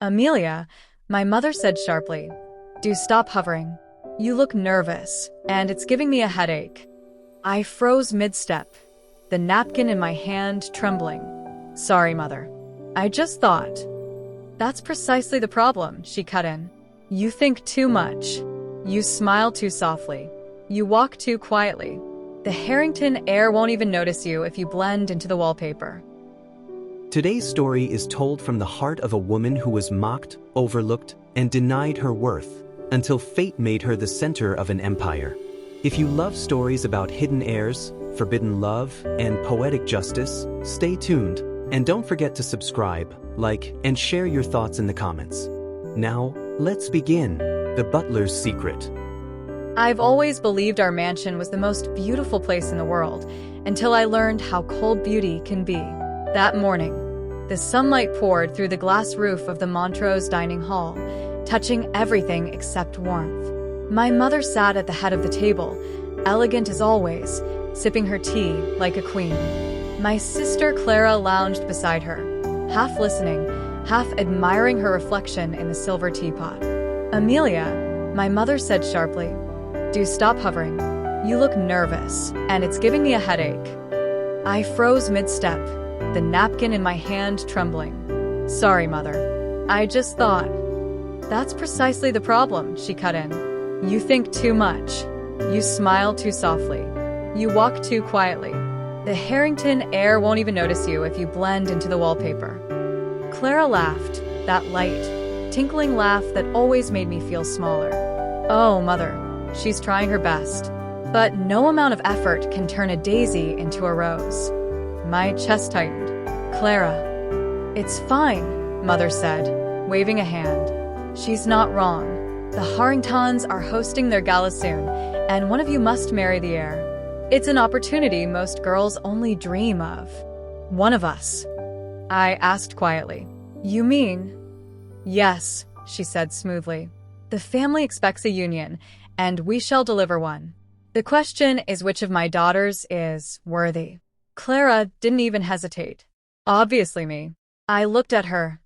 Amelia, my mother said sharply, do stop hovering. You look nervous, and it's giving me a headache. I froze mid-step, the napkin in my hand trembling. Sorry, Mother. I just thought. That's precisely the problem, she cut in. You think too much. You smile too softly. You walk too quietly. The Harrington heir won't even notice you if you blend into the wallpaper. Today's story is told from the heart of a woman who was mocked, overlooked, and denied her worth, until fate made her the center of an empire. If you love stories about hidden heirs, forbidden love, and poetic justice, stay tuned, and don't forget to subscribe, like, and share your thoughts in the comments. Now, let's begin. The Butler's Secret. I've always believed our mansion was the most beautiful place in the world, until I learned how cold beauty can be. That morning, the sunlight poured through the glass roof of the Montrose dining hall, touching everything except warmth. My mother sat at the head of the table, elegant as always, sipping her tea like a queen. My sister Clara lounged beside her, half listening, half admiring her reflection in the silver teapot. Amelia, my mother said sharply, do stop hovering. You look nervous, and it's giving me a headache. I froze mid-step, the napkin in my hand trembling. Sorry, Mother. I just thought. That's precisely the problem, she cut in. You think too much. You smile too softly. You walk too quietly. The Harrington heir won't even notice you if you blend into the wallpaper. Clara laughed, that light, tinkling laugh that always made me feel smaller. Oh, Mother, she's trying her best. But no amount of effort can turn a daisy into a rose. My chest tightened. Clara. It's fine, Mother said, waving a hand. She's not wrong. The Harringtons are hosting their gala soon, and one of you must marry the heir. It's an opportunity most girls only dream of. One of us. I asked quietly. You mean? Yes, she said smoothly. The family expects a union, and we shall deliver one. The question is which of my daughters is worthy. Clara didn't even hesitate. Obviously me. I looked at her.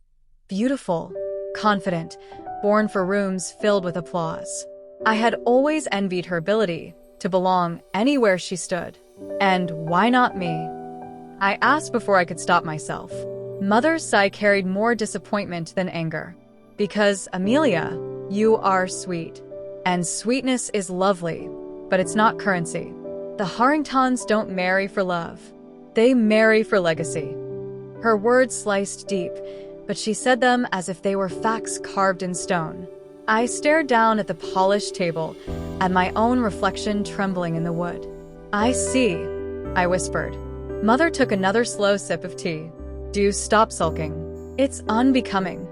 Beautiful, confident, born for rooms filled with applause. I had always envied her ability to belong anywhere she stood. And why not me? I asked before I could stop myself. Mother's sigh carried more disappointment than anger. Because, Amelia, you are sweet. And sweetness is lovely, but it's not currency. The Harringtons don't marry for love. They marry for legacy. Her words sliced deep, but she said them as if they were facts carved in stone. I stared down at the polished table, at my own reflection trembling in the wood. I see, I whispered. Mother took another slow sip of tea. Do stop sulking. It's unbecoming.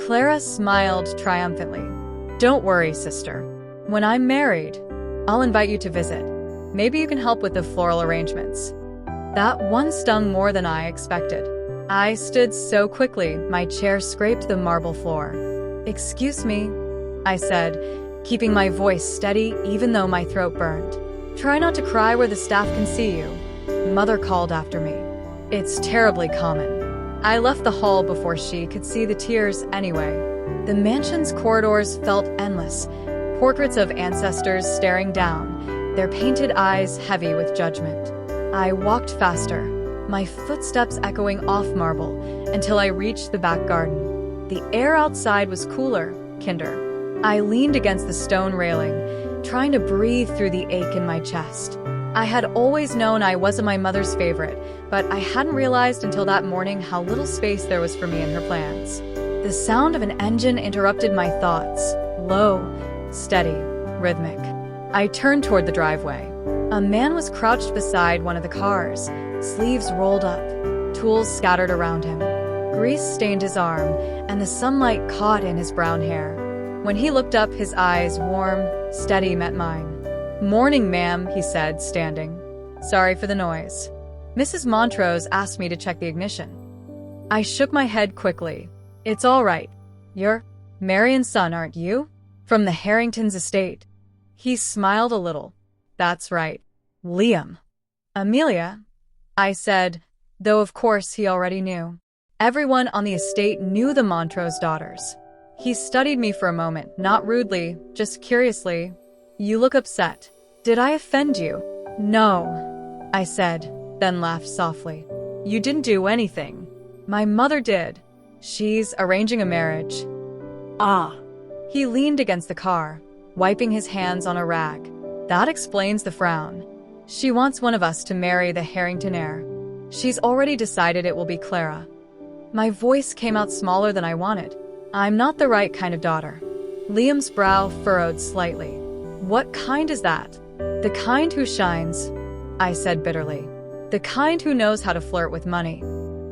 Clara smiled triumphantly. Don't worry, sister. When I'm married, I'll invite you to visit. Maybe you can help with the floral arrangements. That one stung more than I expected. I stood so quickly, my chair scraped the marble floor. Excuse me, I said, keeping my voice steady even though my throat burned. Try not to cry where the staff can see you. Mother called after me. It's terribly common. I left the hall before she could see the tears anyway. The mansion's corridors felt endless, portraits of ancestors staring down, their painted eyes heavy with judgment. I walked faster, my footsteps echoing off marble, until I reached the back garden. The air outside was cooler, kinder. I leaned against the stone railing, trying to breathe through the ache in my chest. I had always known I wasn't my mother's favorite, but I hadn't realized until that morning how little space there was for me in her plans. The sound of an engine interrupted my thoughts, low, steady, rhythmic. I turned toward the driveway. A man was crouched beside one of the cars, sleeves rolled up, tools scattered around him. Grease stained his arm, and the sunlight caught in his brown hair. When he looked up, his eyes, warm, steady, met mine. Morning, ma'am, he said, standing. Sorry for the noise. Mrs. Montrose asked me to check the ignition. I shook my head quickly. It's all right. You're Marion's son, aren't you? From the Harringtons' estate. He smiled a little. That's right. Liam. Amelia, I said, though of course he already knew. Everyone on the estate knew the Montrose daughters. He studied me for a moment, not rudely, just curiously. "You look upset. Did I offend you?" "No," I said, then laughed softly. "You didn't do anything. My mother did. She's arranging a marriage." "Ah." He leaned against the car, wiping his hands on a rag. "That explains the frown. She wants one of us to marry the Harrington heir. She's already decided it will be Clara." My voice came out smaller than I wanted. "I'm not the right kind of daughter." Liam's brow furrowed slightly. "What kind is that?" "The kind who shines," I said bitterly. "The kind who knows how to flirt with money."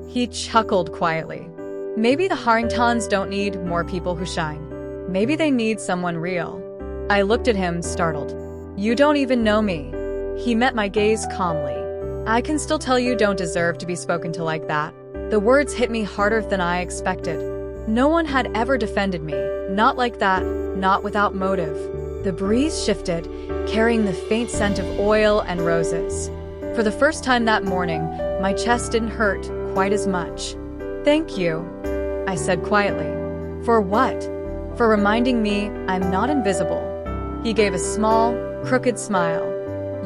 He chuckled quietly. "Maybe the Harringtons don't need more people who shine. Maybe they need someone real." I looked at him, startled. "You don't even know me." He met my gaze calmly. "I can still tell you don't deserve to be spoken to like that." The words hit me harder than I expected. No one had ever defended me, not like that, not without motive. The breeze shifted, carrying the faint scent of oil and roses. For the first time that morning, my chest didn't hurt quite as much. "Thank you," I said quietly. "For what?" "For reminding me I'm not invisible." He gave a small, crooked smile.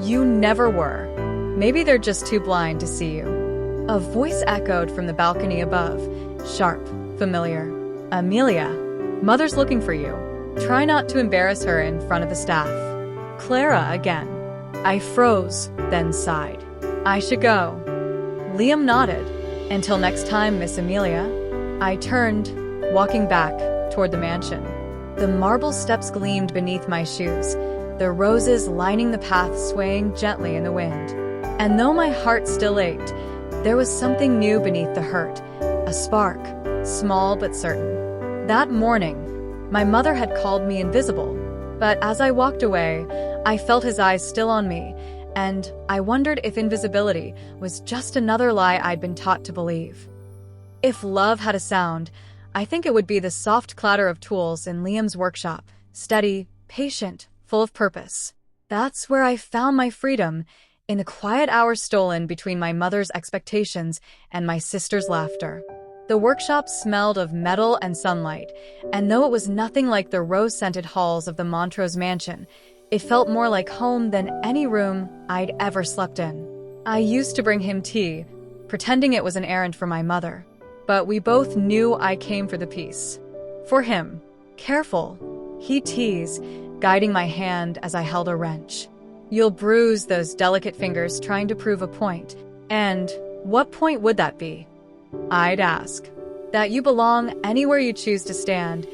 "You never were. Maybe they're just too blind to see you." A voice echoed from the balcony above, sharp, familiar. "Amelia, Mother's looking for you. Try not to embarrass her in front of the staff." "Clara again." I froze, then sighed. "I should go." Liam nodded. "Until next time, Miss Amelia." I turned, walking back toward the mansion. The marble steps gleamed beneath my shoes, the roses lining the path swaying gently in the wind. And though my heart still ached, there was something new beneath the hurt, a spark, small but certain. That morning, my mother had called me invisible, but as I walked away, I felt his eyes still on me, and I wondered if invisibility was just another lie I'd been taught to believe. If love had a sound, I think it would be the soft clatter of tools in Liam's workshop, steady, patient, full of purpose. That's where I found my freedom, in the quiet hours stolen between my mother's expectations and my sister's laughter. The workshop smelled of metal and sunlight, and though it was nothing like the rose-scented halls of the Montrose mansion, it felt more like home than any room I'd ever slept in. I used to bring him tea, pretending it was an errand for my mother, but we both knew I came for the peace. For him. "Careful," he'd tease, guiding my hand as I held a wrench. "You'll bruise those delicate fingers trying to prove a point." "And what point would that be?" I'd ask. "That you belong anywhere you choose to stand,"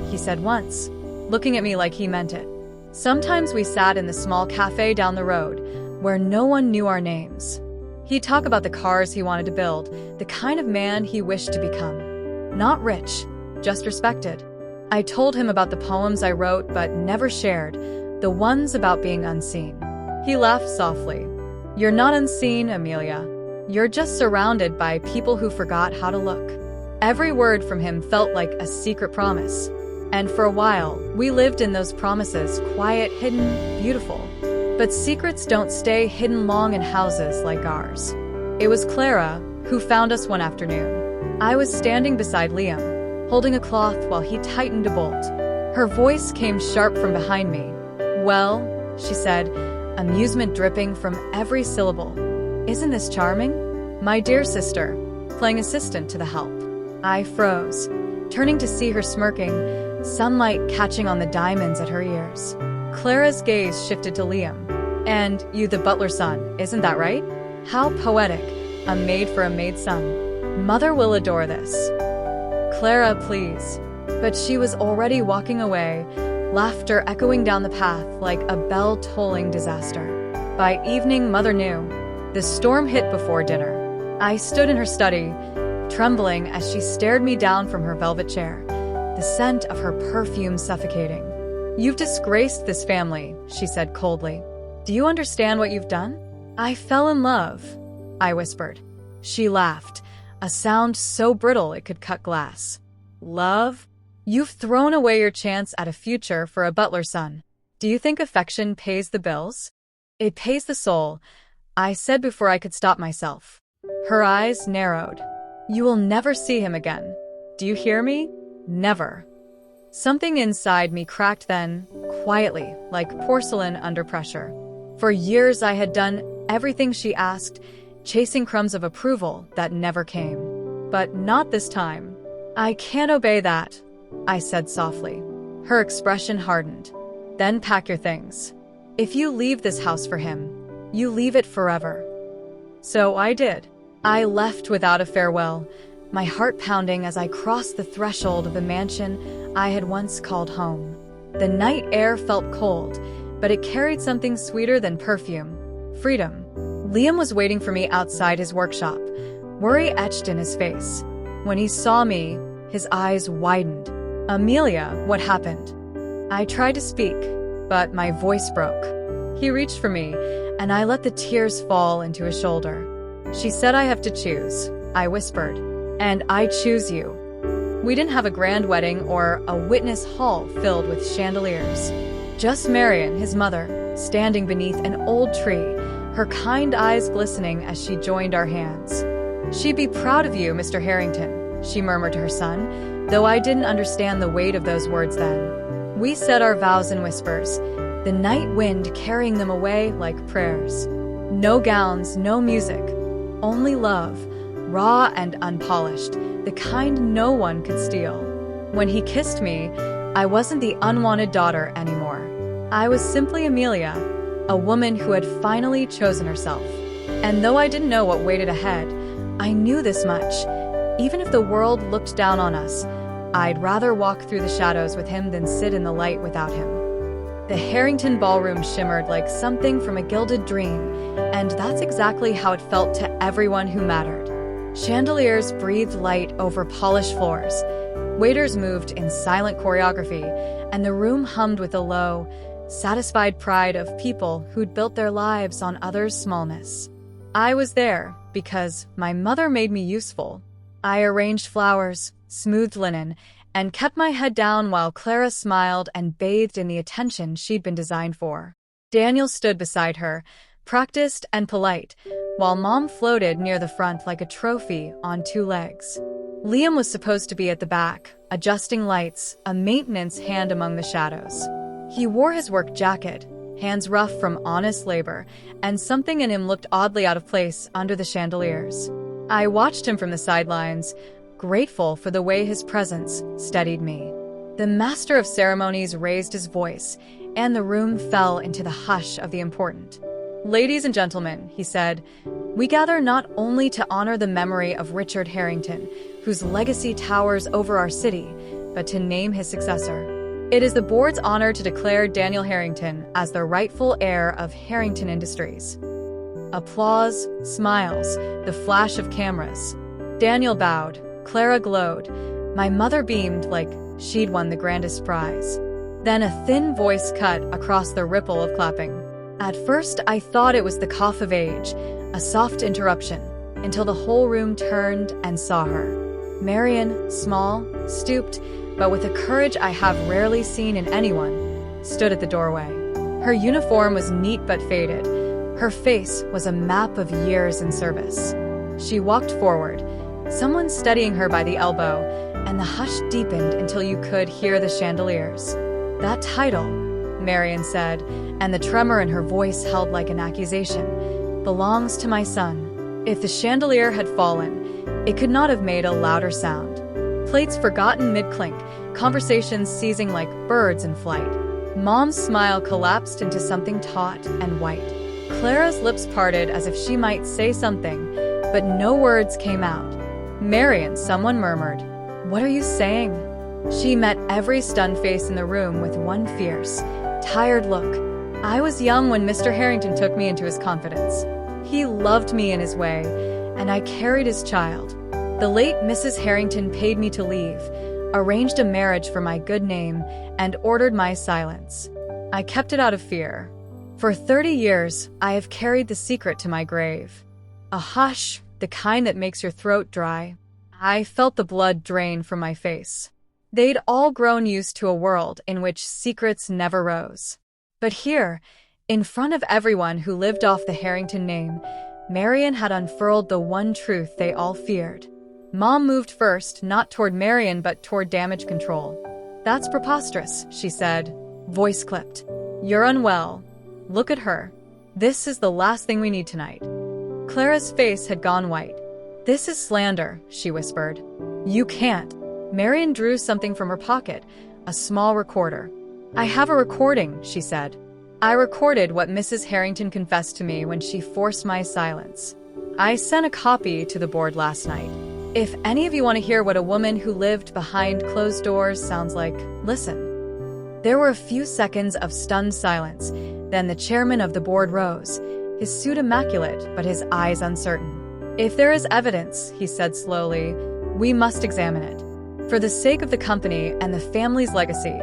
he said once, looking at me like he meant it. Sometimes we sat in the small cafe down the road, where no one knew our names. He'd talk about the cars he wanted to build, the kind of man he wished to become. Not rich, just respected. I told him about the poems I wrote but never shared, the ones about being unseen. He laughed softly. "You're not unseen, Amelia. You're just surrounded by people who forgot how to look." Every word from him felt like a secret promise. And for a while, we lived in those promises, quiet, hidden, beautiful. But secrets don't stay hidden long in houses like ours. It was Clara who found us one afternoon. I was standing beside Liam, holding a cloth while he tightened a bolt. Her voice came sharp from behind me. "Well," she said, amusement dripping from every syllable. "Isn't this charming? My dear sister," playing assistant to the help. I froze, turning to see her smirking, sunlight catching on the diamonds at her ears. Clara's gaze shifted to Liam. "And you the Butler son, isn't that right? How poetic, a maid for a maid's son. Mother will adore this." "Clara, please." But she was already walking away, laughter echoing down the path like a bell-tolling disaster. By evening, Mother knew. The storm hit before dinner. I stood in her study, trembling as she stared me down from her velvet chair, the scent of her perfume suffocating. "You've disgraced this family," she said coldly. "Do you understand what you've done?" "I fell in love," I whispered. She laughed, a sound so brittle it could cut glass. "Love? You've thrown away your chance at a future for a Butler son. Do you think affection pays the bills?" "It pays the soul," I said before I could stop myself. Her eyes narrowed. You will never see him again. Do you hear me? Never. Something inside me cracked then, quietly, like porcelain under pressure. For years I had done everything she asked, chasing crumbs of approval that never came. But not this time. I can't obey that, I said softly. Her expression hardened. Then pack your things. If you leave this house for him, you leave it forever. So I did. I left without a farewell, my heart pounding as I crossed the threshold of the mansion I had once called home. The night air felt cold, but it carried something sweeter than perfume: freedom. Liam was waiting for me outside his workshop, worry etched in his face. When he saw me, his eyes widened. Amelia, what happened? I tried to speak, but my voice broke. He reached for me, and I let the tears fall into his shoulder. She said I have to choose, I whispered, and I choose you. We didn't have a grand wedding or a witness hall filled with chandeliers. Just Marian, his mother, standing beneath an old tree, her kind eyes glistening as she joined our hands. She'd be proud of you, Mr. Harrington, she murmured to her son, though I didn't understand the weight of those words then. We said our vows in whispers, the night wind carrying them away like prayers. No gowns, no music, only love, raw and unpolished, the kind no one could steal. When he kissed me, I wasn't the unwanted daughter anymore. I was simply Amelia, a woman who had finally chosen herself. And though I didn't know what waited ahead, I knew this much. Even if the world looked down on us, I'd rather walk through the shadows with him than sit in the light without him. The Harrington ballroom shimmered like something from a gilded dream, and that's exactly how it felt to everyone who mattered. Chandeliers breathed light over polished floors. Waiters moved in silent choreography, and the room hummed with a low, satisfied pride of people who'd built their lives on others' smallness. I was there because my mother made me useful. I arranged flowers, smoothed linen, and kept my head down while Clara smiled and bathed in the attention she'd been designed for. Daniel stood beside her, practiced and polite, while Mom floated near the front like a trophy on two legs. Liam was supposed to be at the back, adjusting lights, a maintenance hand among the shadows. He wore his work jacket, hands rough from honest labor, and something in him looked oddly out of place under the chandeliers. I watched him from the sidelines, grateful for the way his presence steadied me. The master of ceremonies raised his voice, and the room fell into the hush of the important. Ladies and gentlemen, he said, we gather not only to honor the memory of Richard Harrington, whose legacy towers over our city, but to name his successor. It is the board's honor to declare Daniel Harrington as the rightful heir of Harrington Industries. Applause, smiles, the flash of cameras. Daniel bowed. Clara glowed. My mother beamed like she'd won the grandest prize. Then a thin voice cut across the ripple of clapping. At first, I thought it was the cough of age, a soft interruption, until the whole room turned and saw her. Marian, small, stooped, but with a courage I have rarely seen in anyone, stood at the doorway. Her uniform was neat but faded. Her face was a map of years in service. She walked forward, someone steadying her by the elbow, and the hush deepened until you could hear the chandeliers. That title, Marian said, and the tremor in her voice held like an accusation, belongs to my son. If the chandelier had fallen, it could not have made a louder sound. Plates forgotten mid-clink, conversations seizing like birds in flight. Mom's smile collapsed into something taut and white. Clara's lips parted as if she might say something, but no words came out. Marian, someone murmured. What are you saying? She met every stunned face in the room with one fierce, tired look. I was young when Mr. Harrington took me into his confidence. He loved me in his way, and I carried his child. The late Mrs. Harrington paid me to leave, arranged a marriage for my good name, and ordered my silence. I kept it out of fear. For 30 years, I have carried the secret to my grave. A hush, the kind that makes your throat dry. I felt the blood drain from my face. They'd all grown used to a world in which secrets never rose. But here, in front of everyone who lived off the Harrington name, Marian had unfurled the one truth they all feared. Mom moved first, not toward Marion but toward damage control. "That's preposterous," she said, voice clipped. "You're unwell. Look at her. This is the last thing we need tonight." Clara's face had gone white. "This is slander," she whispered. "You can't." Marion drew something from her pocket, a small recorder. "I have a recording," she said. "I recorded what Mrs. Harrington confessed to me when she forced my silence. I sent a copy to the board last night. If any of you want to hear what a woman who lived behind closed doors sounds like, listen." There were a few seconds of stunned silence. Then the chairman of the board rose, his suit immaculate but his eyes uncertain. "If there is evidence," he said slowly, "we must examine it. For the sake of the company and the family's legacy,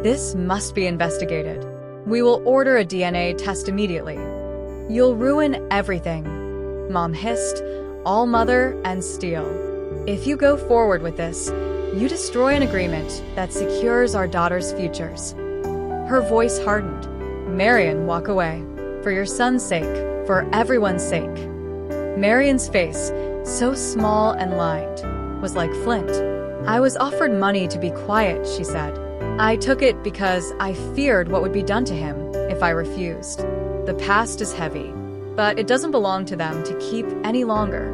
this must be investigated. We will order a DNA test immediately." "You'll ruin everything," Mom hissed, all mother and steel. "If you go forward with this, you destroy an agreement that secures our daughter's futures." Her voice hardened. "Marion, walk away. For your son's sake, for everyone's sake." Marion's face, so small and lined, was like flint. "I was offered money to be quiet," she said. "I took it because I feared what would be done to him if I refused. The past is heavy, but it doesn't belong to them to keep any longer."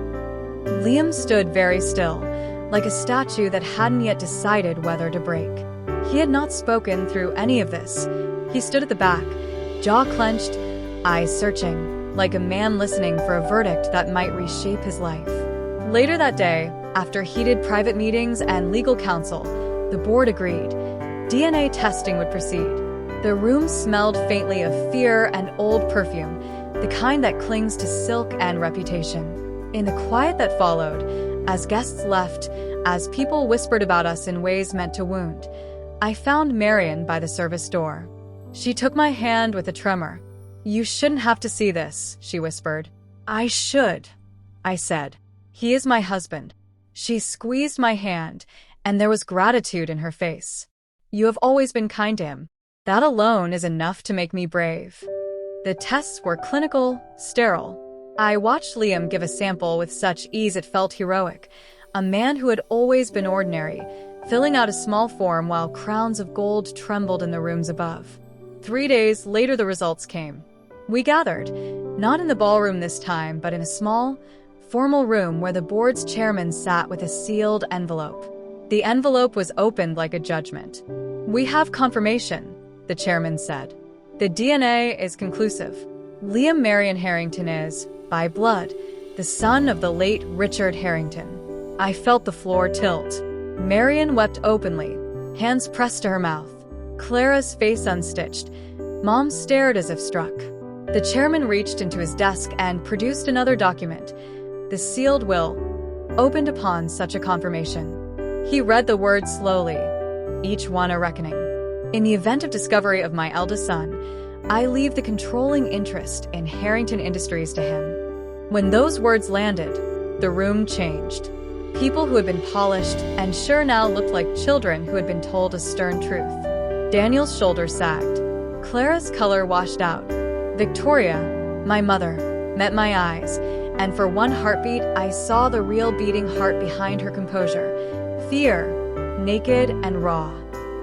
Liam stood very still, like a statue that hadn't yet decided whether to break. He had not spoken through any of this. He stood at the back, jaw clenched, eyes searching, like a man listening for a verdict that might reshape his life. Later that day, after heated private meetings and legal counsel, the board agreed. DNA testing would proceed. The room smelled faintly of fear and old perfume, the kind that clings to silk and reputation. In the quiet that followed, as guests left, as people whispered about us in ways meant to wound, I found Marion by the service door. She took my hand with a tremor. "You shouldn't have to see this," she whispered. "I should," I said. "He is my husband." She squeezed my hand, and there was gratitude in her face. "You have always been kind to him. That alone is enough to make me brave." The tests were clinical, sterile. I watched Liam give a sample with such ease it felt heroic, a man who had always been ordinary, filling out a small form while crowns of gold trembled in the rooms above. 3 days later the results came. We gathered, not in the ballroom this time, but in a small, formal room where the board's chairman sat with a sealed envelope. The envelope was opened like a judgment. "We have confirmation," the chairman said. "The DNA is conclusive. Liam Marion Harrington is, by blood, the son of the late Richard Harrington." I felt the floor tilt. Marion wept openly, hands pressed to her mouth. Clara's face unstitched. Mom stared as if struck. The chairman reached into his desk and produced another document, the sealed will, opened upon such a confirmation. He read the words slowly, each one a reckoning. "In the event of discovery of my eldest son, I leave the controlling interest in Harrington Industries to him." When those words landed, the room changed. People who had been polished and sure now looked like children who had been told a stern truth. Daniel's shoulders sagged. Clara's color washed out. Victoria, my mother, met my eyes, and for one heartbeat I saw the real beating heart behind her composure. Fear, naked and raw.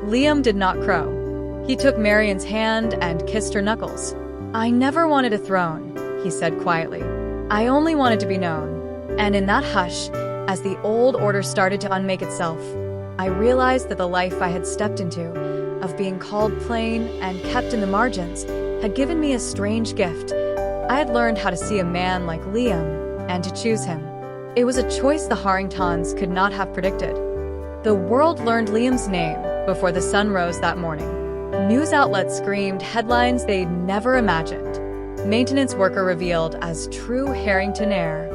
Liam did not crow. He took Marion's hand and kissed her knuckles. "I never wanted a throne," he said quietly. "I only wanted to be known." And in that hush, as the old order started to unmake itself, I realized that the life I had stepped into, of being called plain and kept in the margins, had given me a strange gift. I had learned how to see a man like Liam and to choose him. It was a choice the Harringtons could not have predicted. The world learned Liam's name before the sun rose that morning. News outlets screamed headlines they'd never imagined. Maintenance worker revealed as true Harrington heir.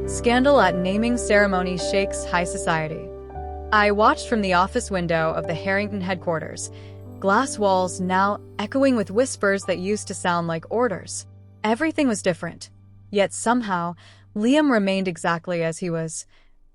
Scandal at naming ceremony shakes high society. I watched from the office window of the Harrington headquarters, glass walls now echoing with whispers that used to sound like orders. Everything was different, yet somehow Liam remained exactly as he was,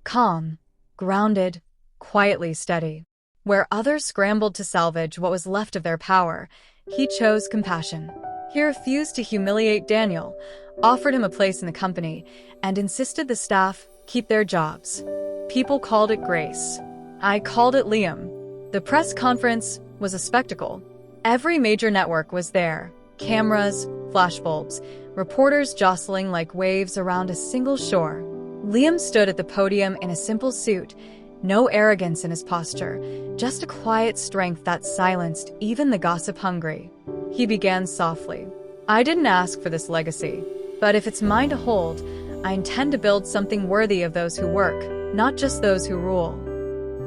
calm, grounded, quietly steady. Where others scrambled to salvage what was left of their power, he chose compassion. He refused to humiliate Daniel, offered him a place in the company, and insisted the staff keep their jobs. People called it Grace. I called it Liam. The press conference was a spectacle. Every major network was there. Cameras, flashbulbs, reporters jostling like waves around a single shore. Liam stood at the podium in a simple suit, no arrogance in his posture, just a quiet strength that silenced even the gossip-hungry. He began softly. I didn't ask for this legacy, but if it's mine to hold, I intend to build something worthy of those who work, not just those who rule.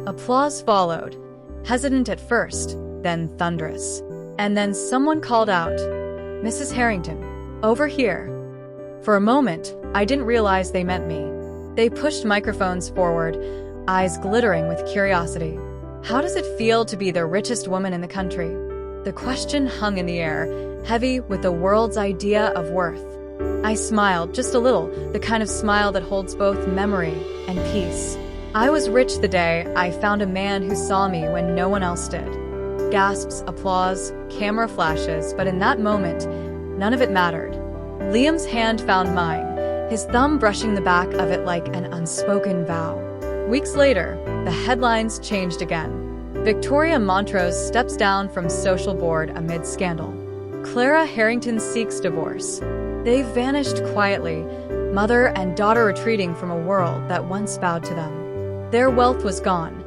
Applause followed, hesitant at first, then thunderous. And then someone called out, "Mrs. Harrington, over here." For a moment, I didn't realize they meant me. They pushed microphones forward, eyes glittering with curiosity. How does it feel to be the richest woman in the country? The question hung in the air, heavy with the world's idea of worth. I smiled, just a little, the kind of smile that holds both memory and peace. I was rich the day I found a man who saw me when no one else did. Gasps, applause, camera flashes, but in that moment, none of it mattered. Liam's hand found mine, his thumb brushing the back of it like an unspoken vow. Weeks later, the headlines changed again. Victoria Montrose steps down from social board amid scandal. Clara Harrington seeks divorce. They vanished quietly, mother and daughter retreating from a world that once bowed to them. Their wealth was gone,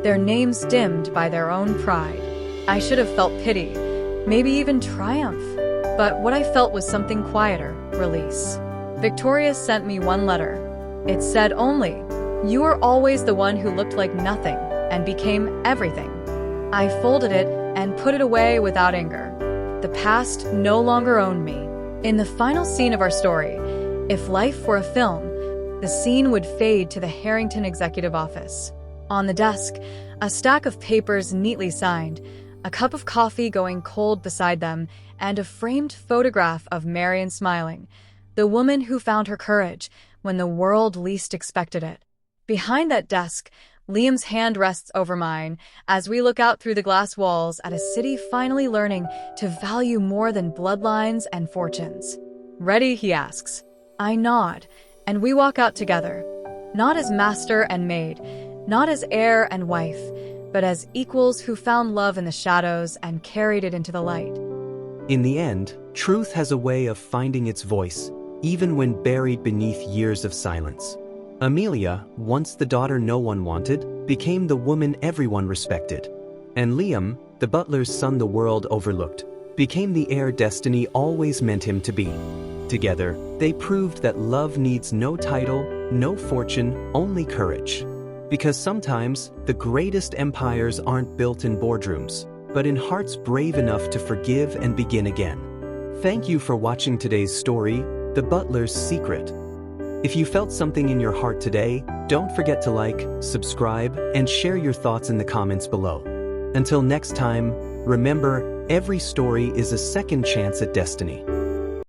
their names dimmed by their own pride. I should have felt pity, maybe even triumph. But what I felt was something quieter, release. Victoria sent me one letter. It said only, "You were always the one who looked like nothing and became everything." I folded it and put it away without anger. The past no longer owned me. In the final scene of our story, if life were a film, the scene would fade to the Harrington executive office. On the desk, a stack of papers neatly signed, a cup of coffee going cold beside them, and a framed photograph of Marion smiling, the woman who found her courage when the world least expected it. Behind that desk, Liam's hand rests over mine as we look out through the glass walls at a city finally learning to value more than bloodlines and fortunes. "Ready?" he asks. I nod, and we walk out together, not as master and maid, not as heir and wife, but as equals who found love in the shadows and carried it into the light. In the end, truth has a way of finding its voice, even when buried beneath years of silence. Amelia, once the daughter no one wanted, became the woman everyone respected. And Liam, the butler's son the world overlooked, became the heir destiny always meant him to be. Together, they proved that love needs no title, no fortune, only courage. Because sometimes, the greatest empires aren't built in boardrooms, but in hearts brave enough to forgive and begin again. Thank you for watching today's story, The Butler's Secret. If you felt something in your heart today, don't forget to like, subscribe, and share your thoughts in the comments below. Until next time, remember, every story is a second chance at destiny.